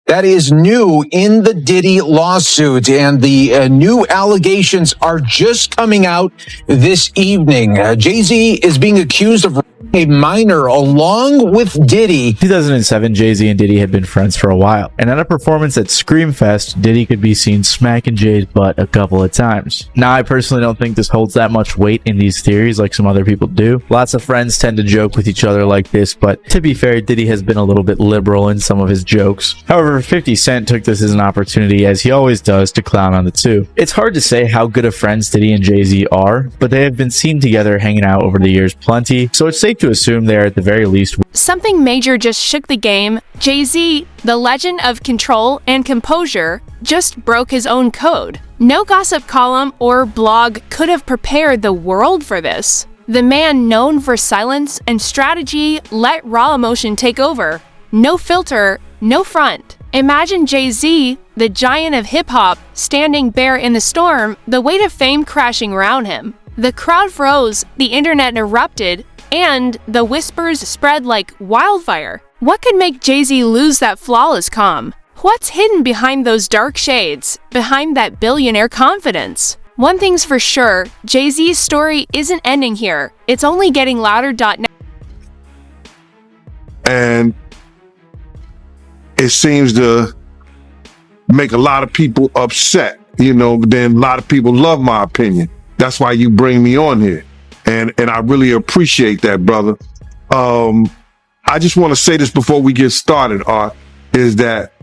that is new in the Diddy lawsuit, and the new allegations are just coming out this evening. Jay-Z is being accused of a minor along with Diddy. 2007, Jay-Z and Diddy had been friends for a while, and at a performance at Screamfest, Diddy could be seen smacking Jay's butt a couple of times. Now, I personally don't think this holds that much weight in these theories like some other people do. Lots of friends tend to joke with each other like this, but to be fair, Diddy has been a little bit liberal in some of his jokes. However, 50 Cent took this as an opportunity, as he always does, to clown on the two. It's hard to say how good of friends Diddy and Jay-Z are, but they have been seen together hanging out over the years plenty, so it's safe to assume they are at the very least. Something major just shook the game. Jay-Z, the legend of control and composure, just broke his own code. No gossip column or blog could have prepared the world for this. The man known for silence and strategy let raw emotion take over. No filter, no front. Imagine Jay-Z, the giant of hip-hop, standing bare in the storm, the weight of fame crashing around him. The crowd froze, the internet erupted, and the whispers spread like wildfire. What could make Jay-Z lose that flawless calm? What's hidden behind those dark shades, behind that billionaire confidence? One thing's for sure, Jay-Z's story isn't ending here. It's only getting louder. And it seems to make a lot of people upset, but then a lot of people love my opinion. That's why you bring me on here. And I really appreciate that, brother. I just want to say this before we get started, Art, is that,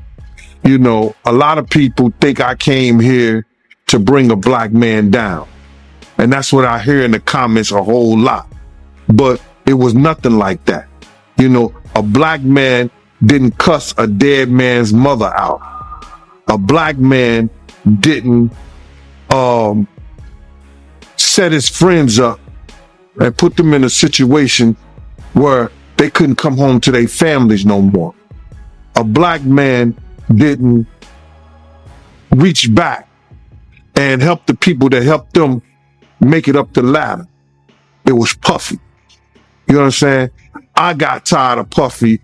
a lot of people think I came here to bring a black man down. And that's what I hear in the comments a whole lot. But it was nothing like that. A black man didn't cuss a dead man's mother out. A black man didn't set his friends up and put them in a situation where they couldn't come home to their families no more. A black man didn't reach back and help the people that helped them make it up the ladder. It was Puffy. You know what I'm saying? I got tired of Puffy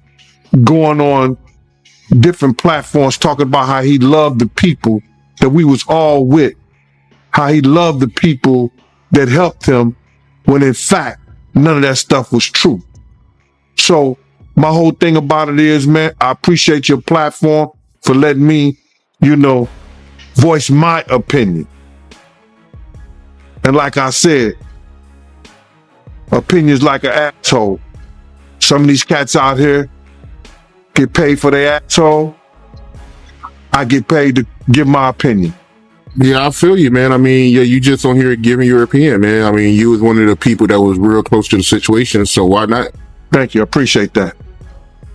going on different platforms talking about how he loved the people that we was all with, how he loved the people that helped him, when in fact, none of that stuff was true. So my whole thing about it is, man, I appreciate your platform for letting me, voice my opinion. And like I said, opinions like an asshole. Some of these cats out here get paid for their asshole. I get paid to give my opinion. Yeah, I feel you, man. I mean, yeah, you just on here giving your opinion, man. I mean, you was one of the people that was real close to the situation, so why not? Thank you. I appreciate that.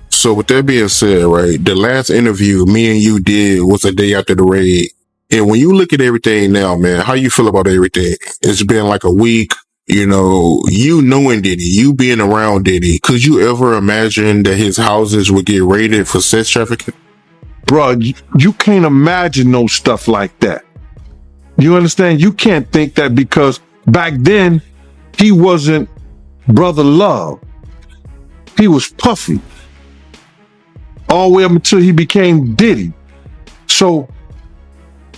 So with that being said, right, the last interview me and you did was a day after the raid. And when you look at everything now, man, how you feel about everything? It's been like a week, you knowing Diddy, you being around Diddy. Could you ever imagine that his houses would get raided for sex trafficking? Bro, you can't imagine no stuff like that. You understand? You can't think that, because back then he wasn't Brother Love. He was Puffy. All the way up until he became Diddy. So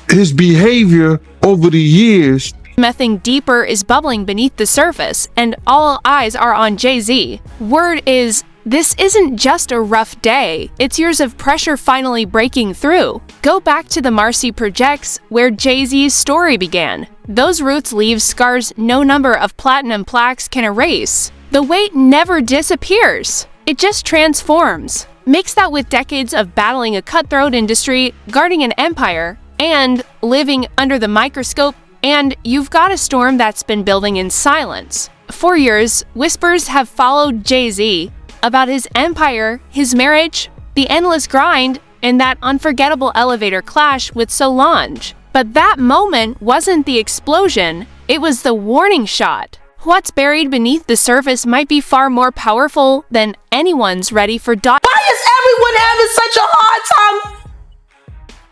his behavior over the years. Something deeper is bubbling beneath the surface, and all eyes are on Jay-Z. Word is, this isn't just a rough day, it's years of pressure finally breaking through. Go back to the Marcy Projects, where Jay-Z's story began. Those roots leave scars no number of platinum plaques can erase. The weight never disappears, it just transforms. Mix that with decades of battling a cutthroat industry, guarding an empire, and living under the microscope, and you've got a storm that's been building in silence. For years, whispers have followed Jay-Z about his empire, his marriage, the endless grind, and that unforgettable elevator clash with Solange. But that moment wasn't the explosion, it was the warning shot. What's buried beneath the surface might be far more powerful than anyone's ready for. Why is everyone having such a hard time?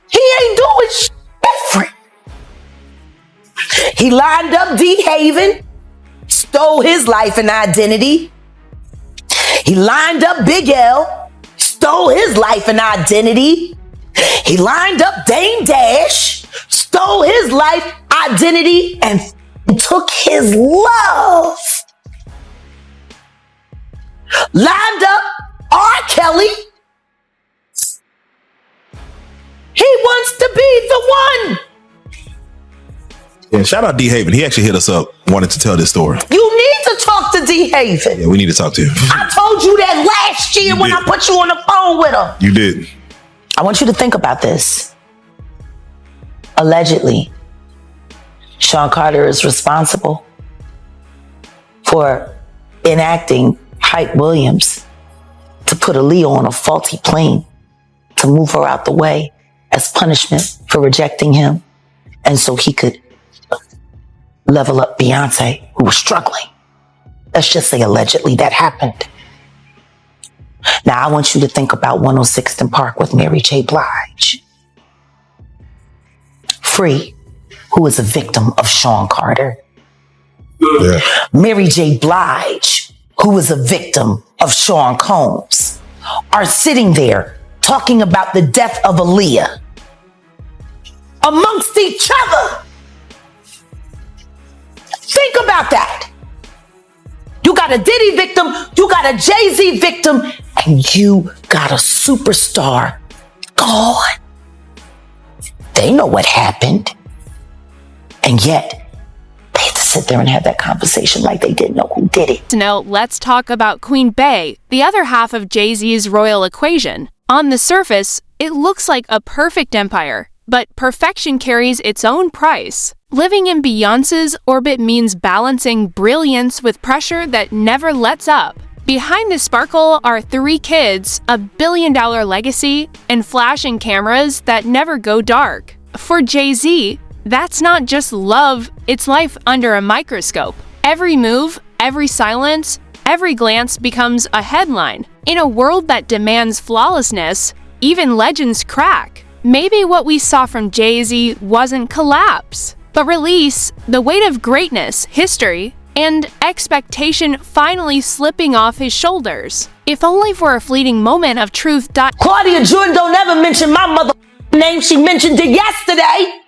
He ain't doing shit different. He lined up D Haven, stole his life and identity. He lined up Big L, stole his life and identity. He lined up Dame Dash, stole his life identity, and took his love. Lined up R. Kelly. He wants to be the one. Yeah, shout out D Haven. He actually hit us up, wanted to tell this story. You need to talk to D Haven. Yeah, we need to talk to him. I told you that last year when I put you on the phone with him. You did. I want you to think about this. Allegedly, Sean Carter is responsible for enacting Hype Williams to put Aaliyah on a faulty plane to move her out the way as punishment for rejecting him, and so he could level up Beyonce, who was struggling. Let's just say allegedly that happened. Now I want you to think about 106th and Park with Mary J. Blige. Free, who is a victim of Sean Carter. Yeah. Mary J. Blige, who is a victim of Sean Combs, are sitting there talking about the death of Aaliyah amongst each other. Think about that. You got a Diddy victim, you got a JAYZ victim, and you got a superstar gone. They know what happened. And yet, they had to sit there and have that conversation like they didn't know who did it. Now, let's talk about Queen Bey, the other half of Jay-Z's royal equation. On the surface, it looks like a perfect empire, but perfection carries its own price. Living in Beyonce's orbit means balancing brilliance with pressure that never lets up. Behind the sparkle are 3 kids, a billion-dollar legacy, and flashing cameras that never go dark. For Jay-Z, that's not just love, it's life under a microscope. Every move, every silence, every glance becomes a headline. In a world that demands flawlessness, even legends crack. Maybe what we saw from Jay-Z wasn't collapse, but release, the weight of greatness, history, and expectation finally slipping off his shoulders. If only for a fleeting moment of truth. Claudia Jordan don't ever mention my mother name. She mentioned it yesterday.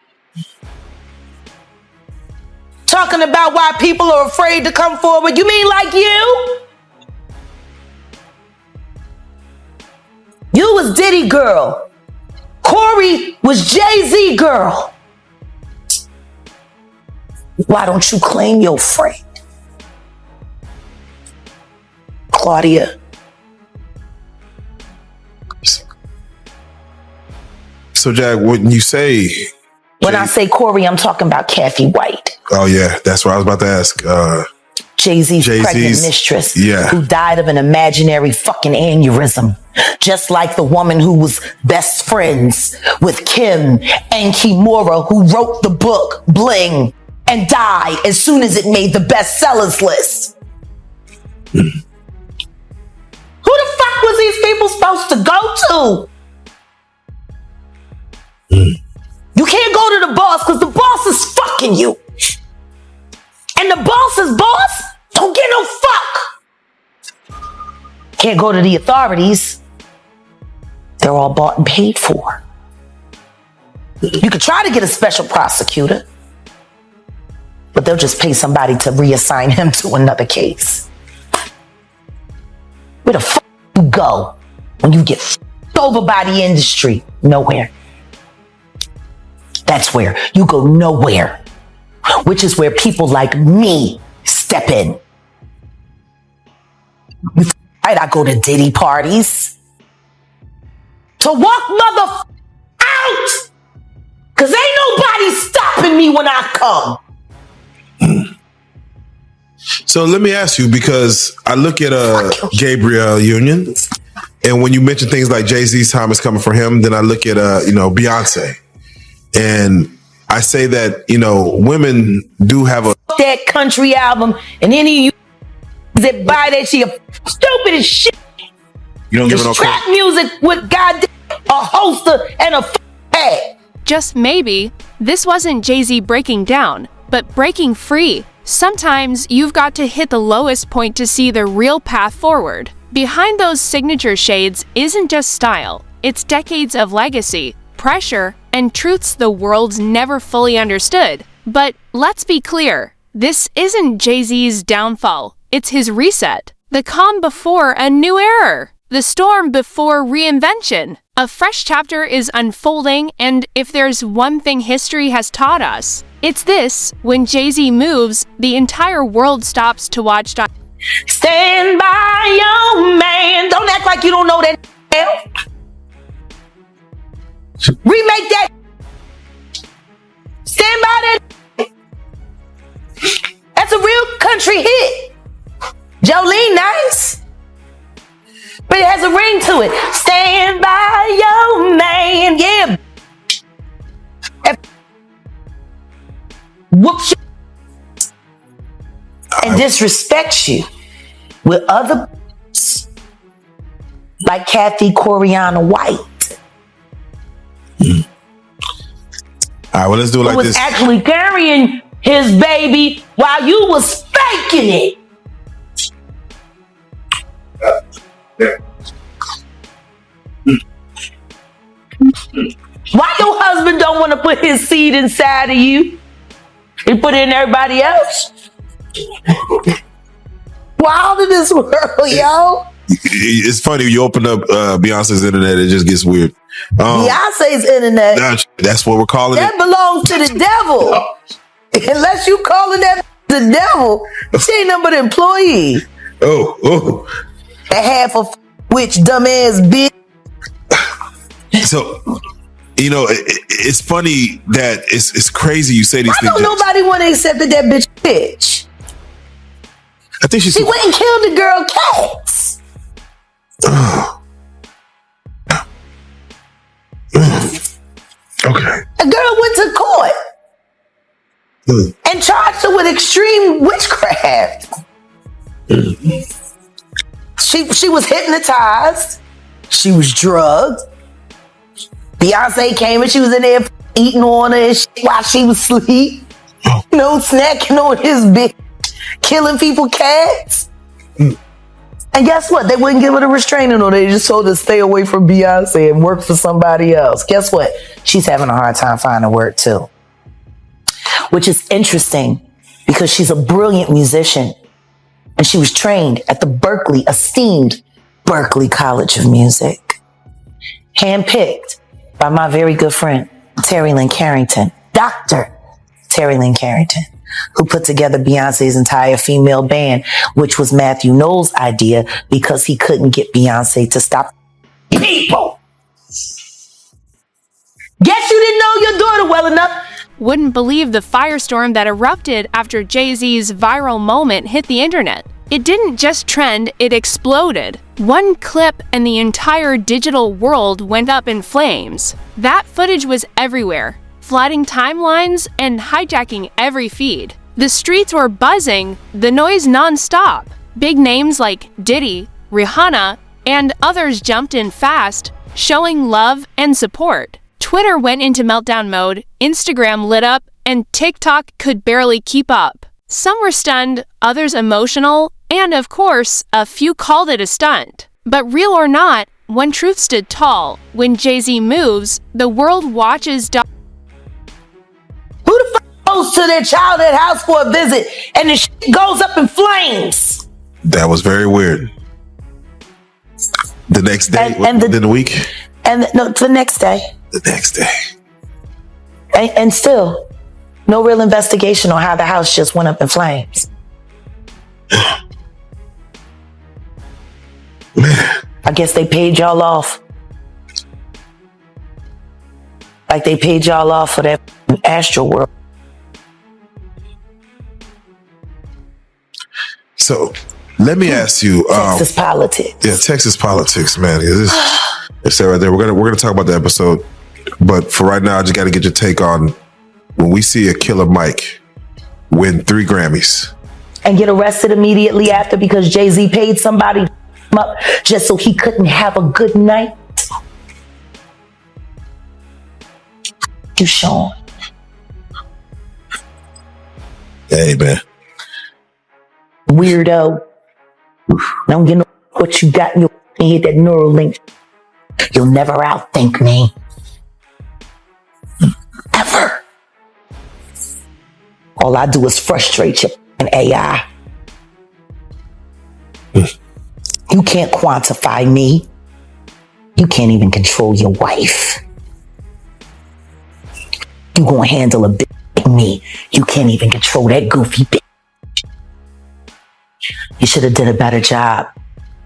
Talking about why people are afraid to come forward. You mean like you? You was Diddy girl. Corey was JAYZ girl. Why don't you claim your friend? Claudia. So, Jack, when you say... When I say Corey, I'm talking about Kathy White. Oh, yeah. That's what I was about to ask. Jay-Z's pregnant mistress, who died of an imaginary fucking aneurysm. Just like the woman who was best friends with Kim and Kimura, who wrote the book Bling and died as soon as it made the bestsellers list. Who the fuck was these people supposed to go to? You can't go to the boss because the boss is fucking you. And the boss's boss don't get no fuck. Can't go to the authorities. They're all bought and paid for. You could try to get a special prosecutor, but they'll just pay somebody to reassign him to another case. Where the fuck you go when you get over by the industry? Nowhere. That's where you go, nowhere. Which is where people like me step in. Right, I go to Diddy parties to walk mother out, cause ain't nobody stopping me when I come. So let me ask you, because I look at Gabriel Union, and when you mention things like Jay-Z's time is coming for him, then I look at Beyonce, and I say that women do have that country album, and any of you that buy that shit stupid as shit. You don't give it no trap music with goddamn a holster and a pad. Just maybe, this wasn't Jay-Z breaking down, but breaking free. Sometimes you've got to hit the lowest point to see the real path forward. Behind those signature shades isn't just style, It's decades of legacy, pressure, and truths the world's never fully understood. But let's be clear, this isn't Jay-Z's downfall, it's his reset. The calm before a new era. The storm before reinvention. A fresh chapter is unfolding, and if there's one thing history has taught us, it's this: when Jay-Z moves, the entire world stops to watch. Stand by your man. Don't act like you don't know that. Remake that. Stand by that. That's a real country hit. Jolene, nice. But it has a ring to it. Stand by your man. Yeah. Whoops. And disrespects you with other like Kathy Coriana White. All right, well, let's do it like who was this. Actually carrying his baby while you was faking it. Why your husband don't want to put his seed inside of you? He put it in everybody else. Wild in this world, yo. It's funny, you open up Beyonce's internet, it just gets weird. Beyonce's internet. That's what we're calling that it. belongs to the devil. Unless you calling that the devil, she ain't nothing but an employee. Oh. And half of which dumbass bitch. So, you know, it's funny that it's crazy you say these Why things. don't nobody want to accept that bitch? I think she went and killed the girl Cats. Okay. A girl went to court and charged her with extreme witchcraft. She was hypnotized. She was drugged. Beyonce came and she was in there eating on her and shit while she was asleep. No snacking on his bitch. Killing people cats. And guess what? They wouldn't give her the restraining order. They just told her to stay away from Beyonce and work for somebody else. Guess what? She's having a hard time finding work too. Which is interesting because she's a brilliant musician. And she was trained at the esteemed Berklee College of Music. Handpicked by my very good friend, Terry Lynn Carrington, Dr. Terry Lynn Carrington, who put together Beyonce's entire female band, which was Matthew Knowles' idea because he couldn't get Beyonce to stop people. Guess you didn't know your daughter well enough. Wouldn't believe the firestorm that erupted after Jay-Z's viral moment hit the internet. It didn't just trend, it exploded. One clip and the entire digital world went up in flames. That footage was everywhere, flooding timelines and hijacking every feed. The streets were buzzing, the noise non-stop. Big names like Diddy, Rihanna, and others jumped in fast, showing love and support. Twitter went into meltdown mode, Instagram lit up, and TikTok could barely keep up. Some were stunned, others emotional, and of course, a few called it a stunt. But real or not, one truth stood tall. When Jay-Z moves, the world watches. Who the fuck goes to their childhood house for a visit and the shit goes up in flames? That was very weird. The next day, within the week? The next day. The next day. And still, no real investigation on how the house just went up in flames. I guess they paid y'all off. Like they paid y'all off for that Astro World. So, let me ask you. Texas politics. Yeah, Texas politics, man. It's that right there. We're gonna talk about the episode. But for right now, I just got to get your take on when we see a Killer Mike win 3 Grammys. And get arrested immediately after because Jay-Z paid somebody up just so he couldn't have a good night. You, Sean. Hey, man. Weirdo. Don't get no what you got in your head, that Neuralink. You'll never outthink me. Ever. All I do is frustrate you and AI. You can't quantify me. You can't even control your wife. You gonna handle a bitch like me. You can't even control that goofy bitch. You should have did a better job.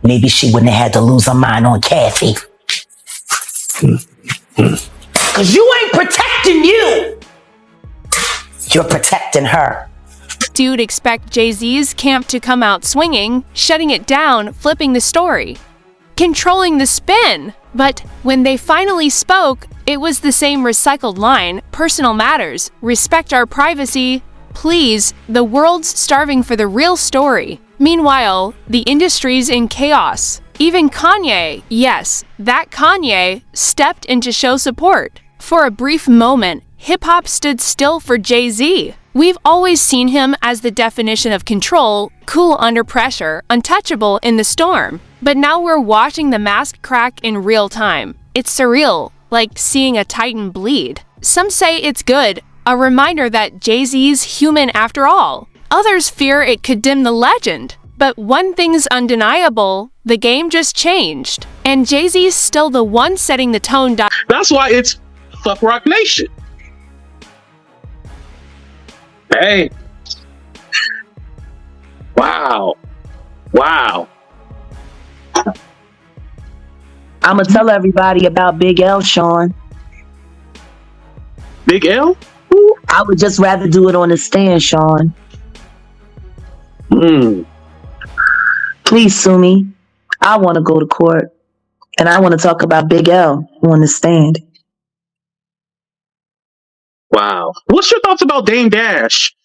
Maybe she wouldn't have had to lose her mind on Kathy. Cause you ain't protecting you. You're protecting her. Dude expect JAYZ's camp to come out swinging, shutting it down, flipping the story, controlling the spin. But when they finally spoke, it was the same recycled line: personal matters, respect our privacy, please, the world's starving for the real story. Meanwhile, the industry's in chaos. Even Kanye, yes, that Kanye, stepped in to show support. For a brief moment, hip-hop stood still for JAYZ. We've always seen him as the definition of control, cool under pressure, untouchable in the storm. But now we're watching the mask crack in real time. It's surreal, like seeing a titan bleed. Some say it's good, a reminder that JAYZ's human after all. Others fear it could dim the legend. But one thing's undeniable, the game just changed. And JAYZ's still the one setting the tone. That's why it's fuck Rock Nation. Hey. Wow. Wow. I'ma tell everybody about Big L, Sean. Big L? I would just rather do it on the stand, Sean. Please sue me. I want to go to court. And I want to talk about Big L on the stand. Wow. What's your thoughts about Dame Dash?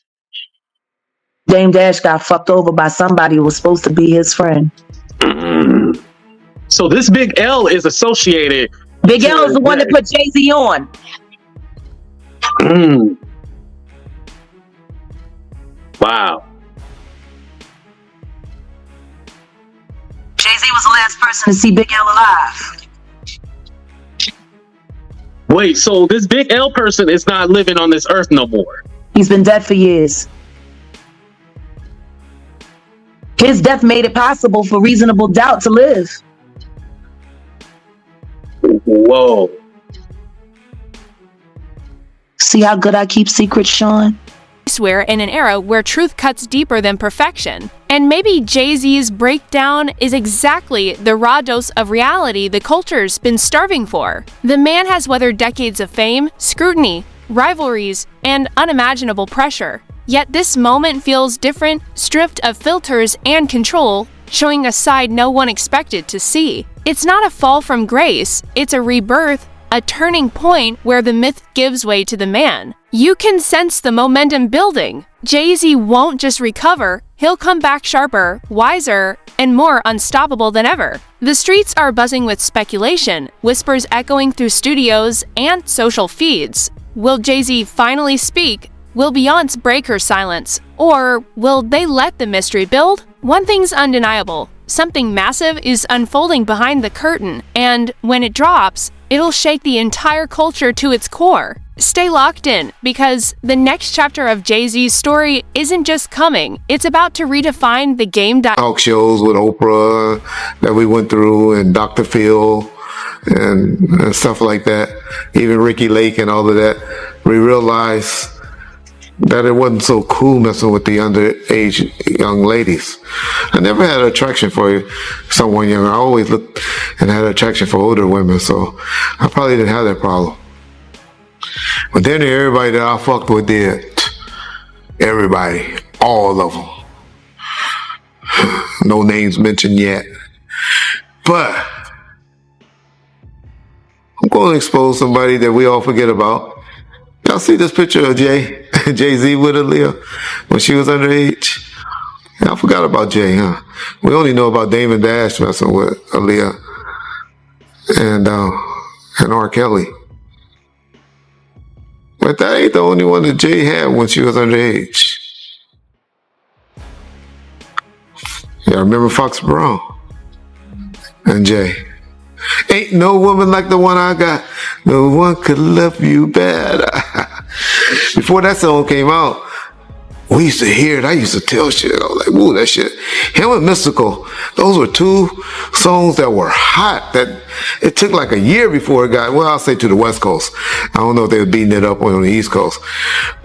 Dame Dash got fucked over by somebody who was supposed to be his friend. So this Big L is associated. Big L is the one that put JAYZ on. Wow. JAYZ was the last person to see Big L alive. Wait, so this Big L person is not living on this earth no more? He's been dead for years. His death made it possible for reasonable doubt to live. Whoa. See how good I keep secrets, Sean? I swear, in an era where truth cuts deeper than perfection. And maybe JAYZ's breakdown is exactly the raw dose of reality the culture's been starving for. The man has weathered decades of fame, scrutiny, rivalries, and unimaginable pressure. Yet this moment feels different, stripped of filters and control, showing a side no one expected to see. It's not a fall from grace, it's a rebirth, a turning point where the myth gives way to the man. You can sense the momentum building. JAYZ won't just recover, he'll come back sharper, wiser, and more unstoppable than ever. The streets are buzzing with speculation, whispers echoing through studios and social feeds. Will JAYZ finally speak? Will Beyonce break her silence? Or will they let the mystery build? One thing's undeniable. Something massive is unfolding behind the curtain, and when it drops, it'll shake the entire culture to its core. Stay locked in, because the next chapter of JAYZ's story isn't just coming, it's about to redefine the game. Talk shows with Oprah that we went through, and Dr. Phil, and stuff like that. Even Ricky Lake and all of that. We realized that it wasn't so cool messing with the underage young ladies. I never had an attraction for someone younger. I always looked and had an attraction for older women, so I probably didn't have that problem. But then everybody that I fucked with did. Everybody. All of them. No names mentioned yet. But I'm going to expose somebody that we all forget about. Y'all see this picture of JAYZ with Aaliyah when she was underage? Yeah, I forgot about Jay, huh? We only know about Damon Dash messing with Aaliyah and R. Kelly. But that ain't the only one that Jay had when she was underage. Yeah, remember Fox Brown and Jay. Ain't no woman like the one I got. No one could love you better. Before that song came out, we used to hear it. I used to tell shit. I was like, "Ooh, that shit." Him and Mystical, those were two songs that were hot. That it took like a year before it got. Well, I'll say to the West Coast. I don't know if they were beating it up on the East Coast,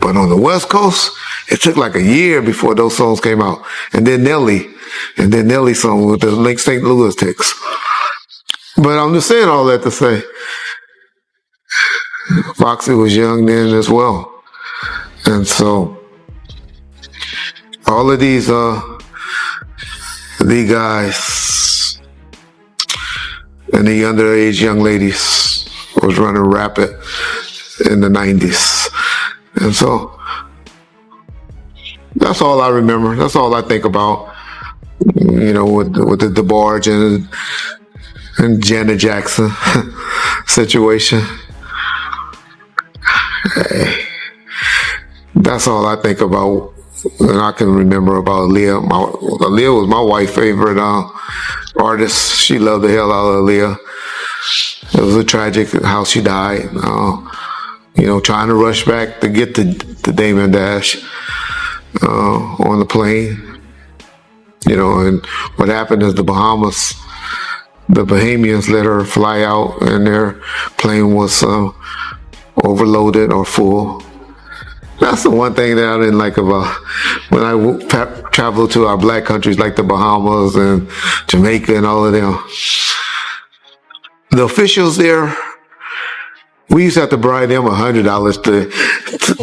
but on the West Coast, it took like a year before those songs came out. And then Nelly's song with the Link St. Louis Ticks. But I'm just saying all that to say, Foxy was young then as well, and so. All of these guys and the underage young ladies was running rapid in the 90s. And so that's all I remember. That's all I think about, you know, with the DeBarge and Janet Jackson situation. Hey, that's all I think about. And I can remember about Aaliyah. Aaliyah was my wife's favorite artist. She loved the hell out of Aaliyah. It was a tragic how she died. You know, trying to rush back to get to Damon Dash on the plane. You know, and what happened is the Bahamians let her fly out, and their plane was overloaded or full. That's the one thing that I didn't like about when I traveled to our black countries like the Bahamas and Jamaica and all of them. The officials there, we used to have to bribe them $100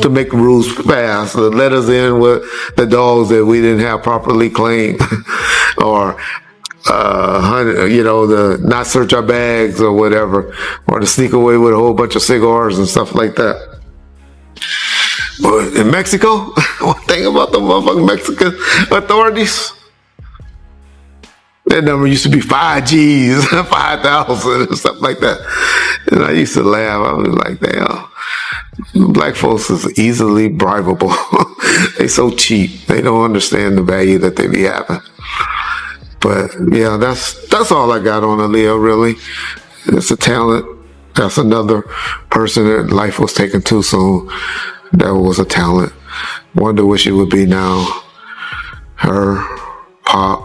to make rules pass, to let us in with the dogs that we didn't have properly claimed, or you know, to not search our bags or whatever, or to sneak away with a whole bunch of cigars and stuff like that. But in Mexico, one thing about the motherfucking Mexican authorities, that number used to be 5 G's, 5,000 and stuff like that. And I used to laugh. I was like, damn, black folks is easily bribable. They so cheap. They don't understand the value that they be having. But yeah, that's all I got on Aaliyah, really. It's a talent. That's another person that life was taken too soon. That was a talent. Wonder what she would be now. Her, Pac,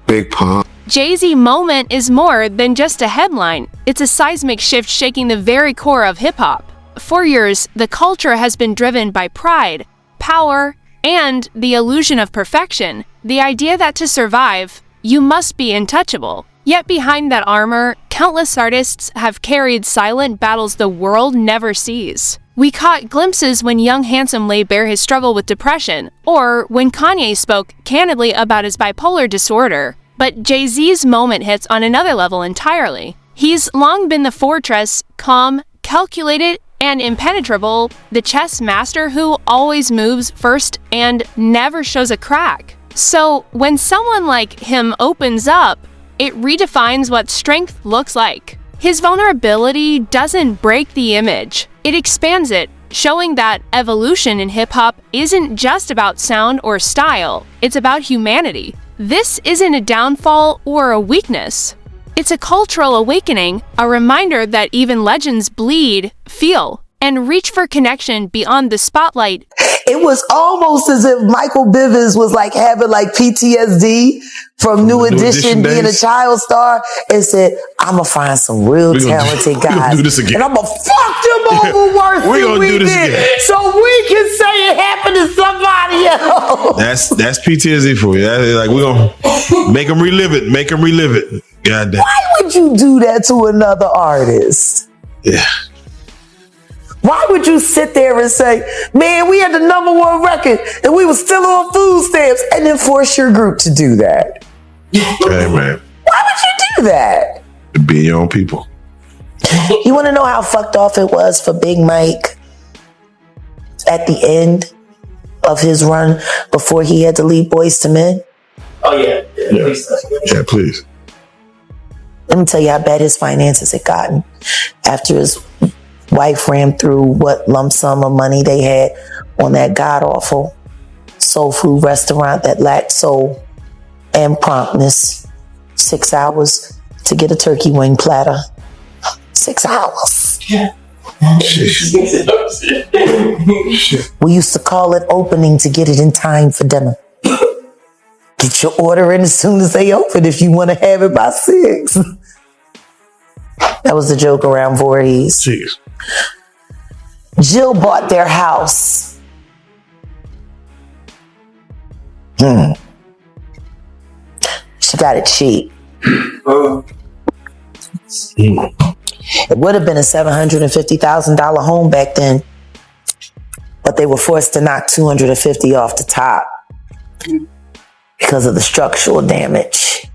Big Pun. JAYZ moment is more than just a headline. It's a seismic shift shaking the very core of hip-hop. For years, the culture has been driven by pride, power, and the illusion of perfection. The idea that to survive, you must be untouchable. Yet behind that armor, countless artists have carried silent battles the world never sees. We caught glimpses when Young Handsome laid bare his struggle with depression, or when Kanye spoke candidly about his bipolar disorder. But JAYZ's moment hits on another level entirely. He's long been the fortress, calm, calculated, and impenetrable, the chess master who always moves first and never shows a crack. So when someone like him opens up, it redefines what strength looks like. His vulnerability doesn't break the image. It expands it, showing that evolution in hip-hop isn't just about sound or style, it's about humanity. This isn't a downfall or a weakness. It's a cultural awakening, a reminder that even legends bleed, feel, and reach for connection beyond the spotlight. It was almost as if Michael Bivins was like having like PTSD from New Edition being a child star, and said, I'm gonna find some real talented guys, and I'm gonna fuck them over worse than we did, so we can say it happened to somebody else. That's PTSD for you. That's like, we're gonna make them relive it. God damn. Why would you do that to another artist? Yeah. Why would you sit there and say, man, we had the #1 record and we were still on food stamps, and then force your group to do that? Hey, man. Why would you do that? Be your own people. You want to know how fucked off it was for Big Mike at the end of his run before he had to leave Boyz II Men? Oh, yeah. Yeah, please. Let me tell you how bad his finances had gotten after his wife ran through what lump sum of money they had on that god-awful soul food restaurant that lacked soul and promptness. 6 hours to get a turkey wing platter. 6 hours. We used to call it opening to get it in time for dinner. Get your order in as soon as they open if you want to have it by 6. That was the joke around Voorhees. Jeez. Jill bought their house. She got it cheap. It would have been a $750,000 home back then, but they were forced to knock $250 off the top because of the structural damage.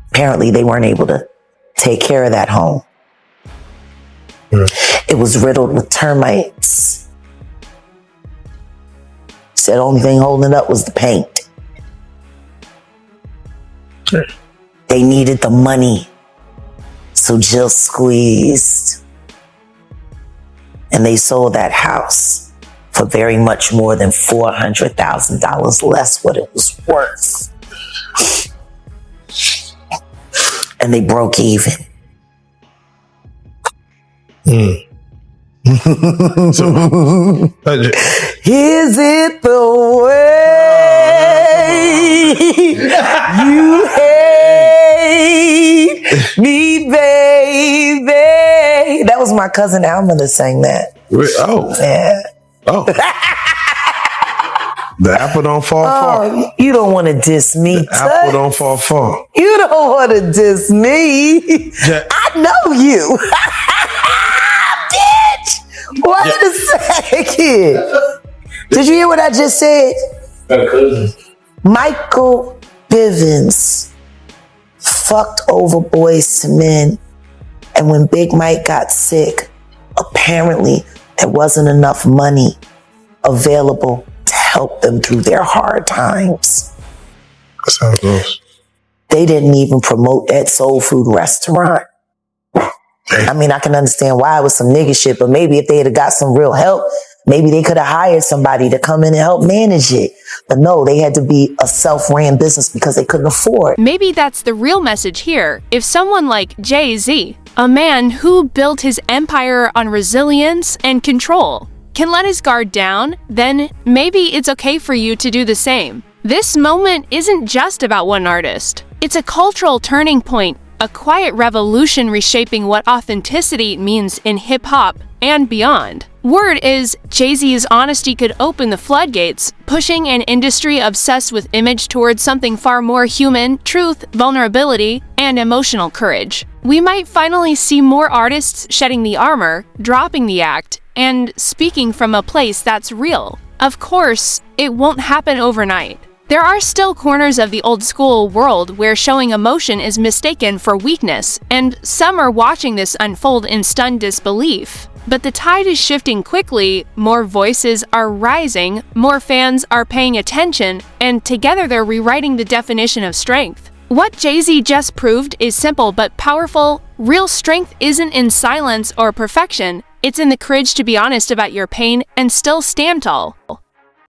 Apparently, they weren't able to take care of that home. It was riddled with termites. Said the only thing holding it up was the paint. They needed the money. So Jill squeezed. And they sold that house for very much more than $400,000 less what it was worth. And they broke even. So, Is it the way you hate me, baby? That was my cousin Alma that sang that. oh, Yeah. oh. The apple don't fall far. Oh, you don't want to diss me. The apple don't fall far. You don't want to diss me. Yeah. I know you. Bitch. Wait a second. Did you hear what I just said? Michael Bivins fucked over Boys to Men. And when Big Mike got sick, apparently there wasn't enough money available to help them through their hard times. That's how it goes. They didn't even promote that soul food restaurant. I mean, I can understand why it was some nigga shit, but maybe if they had got some real help, maybe they could have hired somebody to come in and help manage it. But no, they had to be a self-ran business because they couldn't afford. Maybe that's the real message here. If someone like JAYZ, a man who built his empire on resilience and control, can let his guard down, then maybe it's okay for you to do the same. This moment isn't just about one artist. It's a cultural turning point, a quiet revolution reshaping what authenticity means in hip-hop and beyond. Word is, JAYZ's honesty could open the floodgates, pushing an industry obsessed with image towards something far more human, truth, vulnerability, and emotional courage. We might finally see more artists shedding the armor, dropping the act, and speaking from a place that's real. Of course, it won't happen overnight. There are still corners of the old school world where showing emotion is mistaken for weakness, and some are watching this unfold in stunned disbelief. But the tide is shifting quickly, more voices are rising, more fans are paying attention, and together they're rewriting the definition of strength. What JAYZ just proved is simple but powerful. Real strength isn't in silence or perfection, it's in the courage to be honest about your pain and still stand tall.